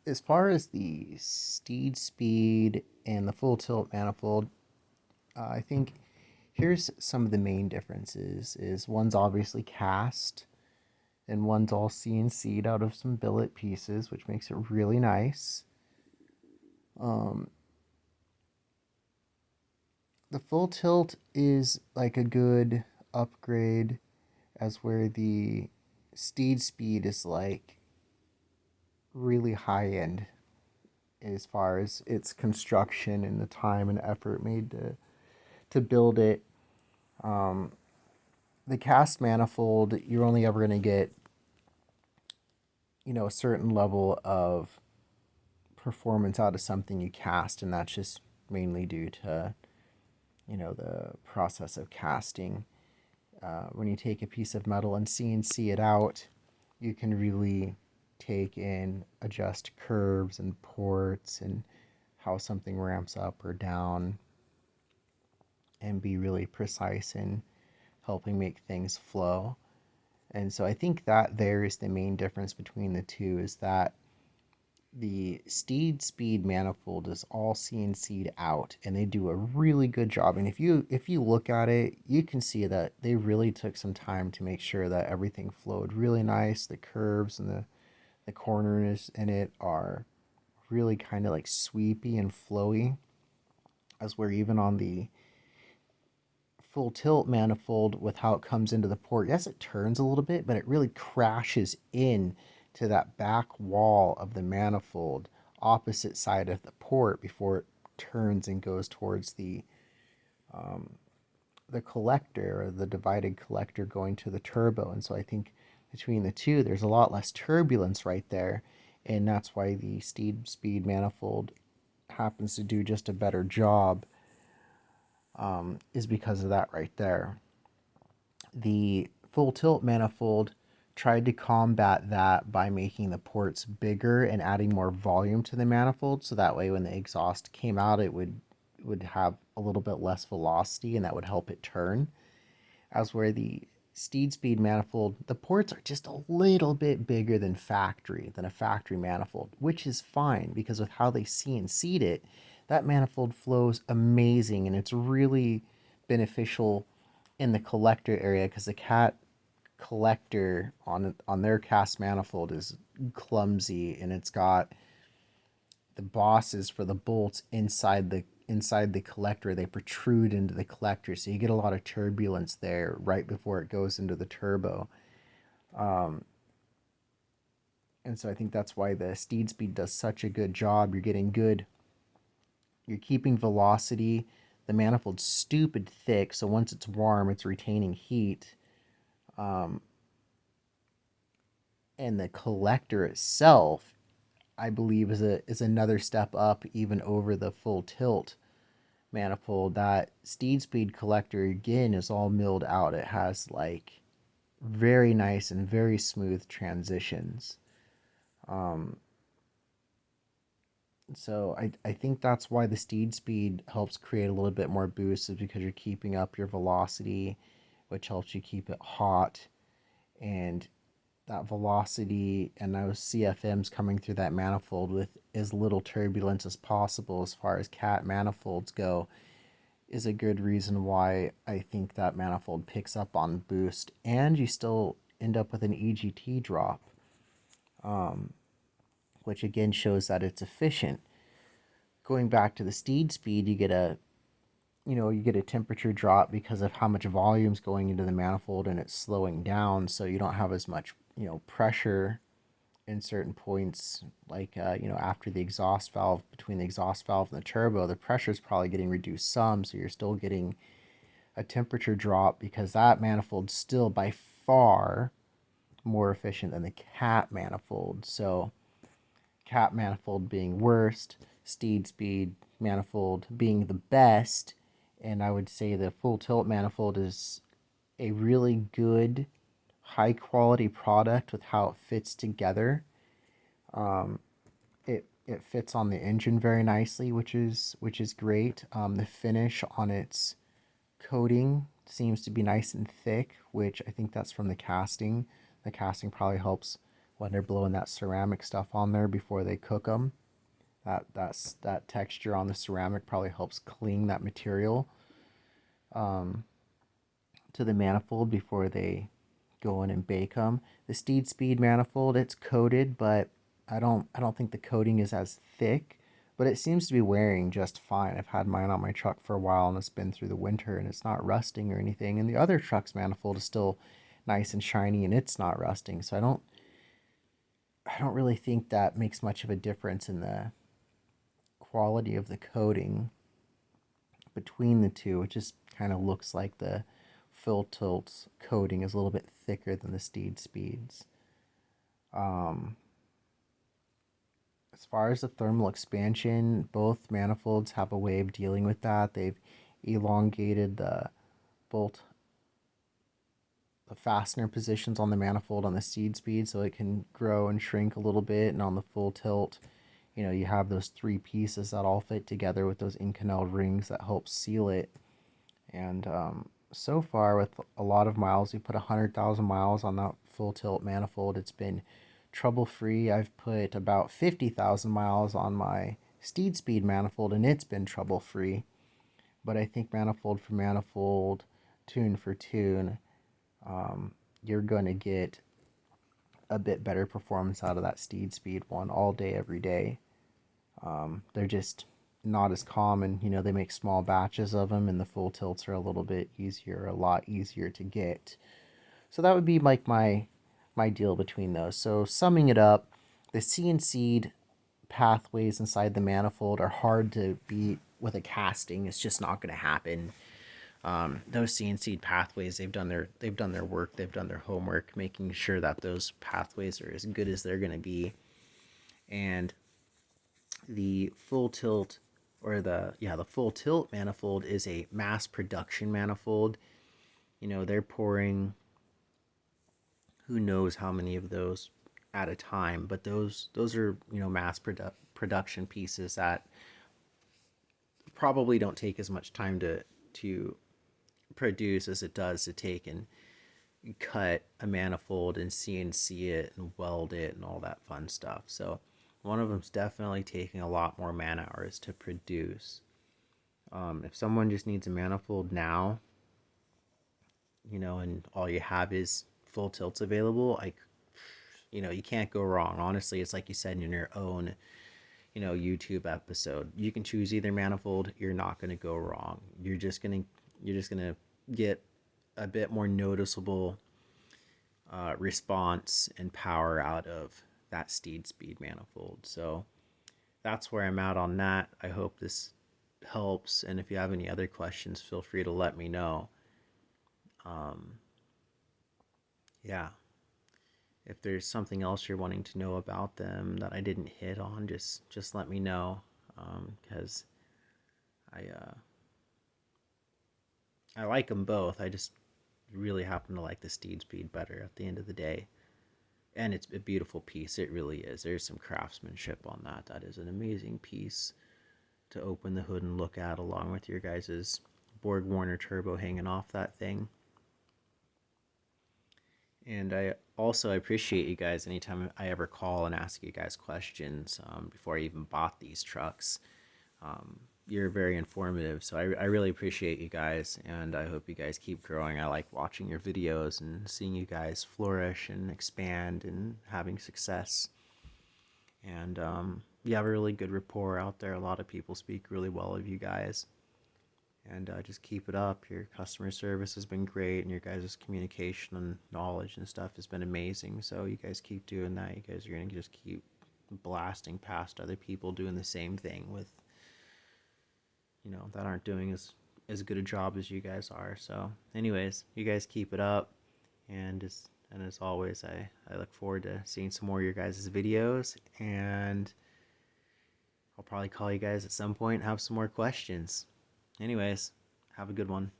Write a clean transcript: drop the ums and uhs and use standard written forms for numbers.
As far as the steed speed and the full tilt manifold, I think here's some of the main differences. Is one's obviously cast, and one's all CNC'd out of some billet pieces, which makes it really nice. Um, the full tilt is like a good upgrade, as where the steed speed is like really high end as far as its construction and the time and effort made to build it. Um, the cast manifold, you're only ever going to get, a certain level of performance out of something you cast, and that's just mainly due to, the process of casting. When you take a piece of metal and CNC it out, you can really take and adjust curves and ports and how something ramps up or down and be really precise in helping make things flow. And so I think that there is the main difference between the two is that the steed speed manifold is all CNC'd out and they do a really good job. And if you look at it, you can see that they really took some time to make sure that everything flowed really nice. The curves and the corners in it are really kind of like sweepy and flowy, as where even on the full tilt manifold with how it comes into the port. Yes, it turns a little bit, but it really crashes in to that back wall of the manifold opposite side of the port before it turns and goes towards the collector or the divided collector going to the turbo. And so I think between the two, there's a lot less turbulence right there. And that's why the steed speed manifold happens to do just a better job, is because of that right there. The full tilt manifold tried to combat that by making the ports bigger and adding more volume to the manifold, so that way when the exhaust came out it would have a little bit less velocity and that would help it turn. As where the steed speed manifold, the ports are just a little bit bigger than a factory manifold, which is fine because with how they CNC'd it, that manifold flows amazing and it's really beneficial in the collector area because the cat collector on their cast manifold is clumsy and it's got the bosses for the bolts inside the collector. They protrude into the collector, so you get a lot of turbulence there right before it goes into the turbo. And so I think that's why the steed speed does such a good job. You're keeping velocity. The manifold's stupid thick, so once it's warm, it's retaining heat. And the collector itself, I believe, is another step up, even over the full tilt manifold. That steed speed collector again is all milled out. It has like very nice and very smooth transitions. Um, so I think that's why the steed speed helps create a little bit more boost, is because you're keeping up your velocity, which helps you keep it hot, and that velocity and those CFMs coming through that manifold with as little turbulence as possible as far as cat manifolds go is a good reason why I think that manifold picks up on boost and you still end up with an EGT drop, which again shows that it's efficient. Going back to the steed speed, you get a temperature drop because of how much volume's going into the manifold and it's slowing down, so you don't have as much pressure in certain points, like after the exhaust valve, between the exhaust valve and the turbo, the pressure is probably getting reduced some, so you're still getting a temperature drop because that manifold's still by far more efficient than the cat manifold. So cat manifold being worst, steed speed manifold being the best, and I would say the full tilt manifold is a really good high quality product with how it fits together. It fits on the engine very nicely, which is great. The finish on its coating seems to be nice and thick, which I think that's from the casting. The casting probably helps when they're blowing that ceramic stuff on there before they cook them. That texture on the ceramic probably helps cling that material um, to the manifold before they go in and bake them. The Steed Speed manifold, it's coated, but I don't think the coating is as thick, but it seems to be wearing just fine. I've had mine on my truck for a while and it's been through the winter and it's not rusting or anything. And the other truck's manifold is still nice and shiny and it's not rusting. So I don't really think that makes much of a difference in the quality of the coating between the two. It just kind of looks like the Full Tilt's coating is a little bit thicker than the Steed Speed's. Um, as far as the thermal expansion, both manifolds have a way of dealing with that. They've elongated bolt the fastener positions on the manifold on the Steed Speed so it can grow and shrink a little bit, and on the Full Tilt, you have those three pieces that all fit together with those Inconel rings that help seal it. And so far, with a lot of miles, we put 100,000 miles on that Full Tilt manifold. It's been trouble free. I've put about 50,000 miles on my Steed Speed manifold, and it's been trouble free. But I think manifold for manifold, tune for tune, you're going to get a bit better performance out of that Steed Speed one all day, every day. They're just not as common. They make small batches of them, and the Full Tilts are a little bit easier, a lot easier to get. So that would be like my deal between those. So summing it up, the CNC'd pathways inside the manifold are hard to beat with a casting. It's just not going to happen. Those CNC'd pathways, they've done their work, they've done their homework, making sure that those pathways are as good as they're going to be. And the Full Tilt, or the Full Tilt manifold is a mass production manifold. They're pouring who knows how many of those at a time, but those are mass production pieces that probably don't take as much time to produce as it does to take and cut a manifold and CNC it and weld it and all that fun stuff. So one of them's definitely taking a lot more man hours to produce. If someone just needs a manifold now, and all you have is Full Tilts available, you can't go wrong. Honestly, it's like you said in your own, YouTube episode. You can choose either manifold. You're not going to go wrong. You're just gonna get a bit more noticeable response and power out of that Steed Speed manifold. So that's where I'm at on that. I hope this helps. And if you have any other questions, feel free to let me know. Um, yeah. If there's something else you're wanting to know about them that I didn't hit on, just let me know. Because I like them both. I just really happen to like the Steed Speed better at the end of the day. And it's a beautiful piece. It really is. There's some craftsmanship on that. That is an amazing piece to open the hood and look at, along with your guys's Borg Warner turbo hanging off that thing. And I appreciate you guys anytime I ever call and ask you guys questions before I even bought these trucks. You're very informative, so I really appreciate you guys, and I hope you guys keep growing. I like watching your videos and seeing you guys flourish and expand and having success. And you have a really good rapport out there. A lot of people speak really well of you guys. And just keep it up. Your customer service has been great, and your guys' communication and knowledge and stuff has been amazing. So you guys keep doing that. You guys are going to just keep blasting past other people doing the same thing with, that aren't doing as good a job as you guys are. So anyways, you guys keep it up. And as always, I look forward to seeing some more of your guys' videos. And I'll probably call you guys at some point and have some more questions. Anyways, have a good one.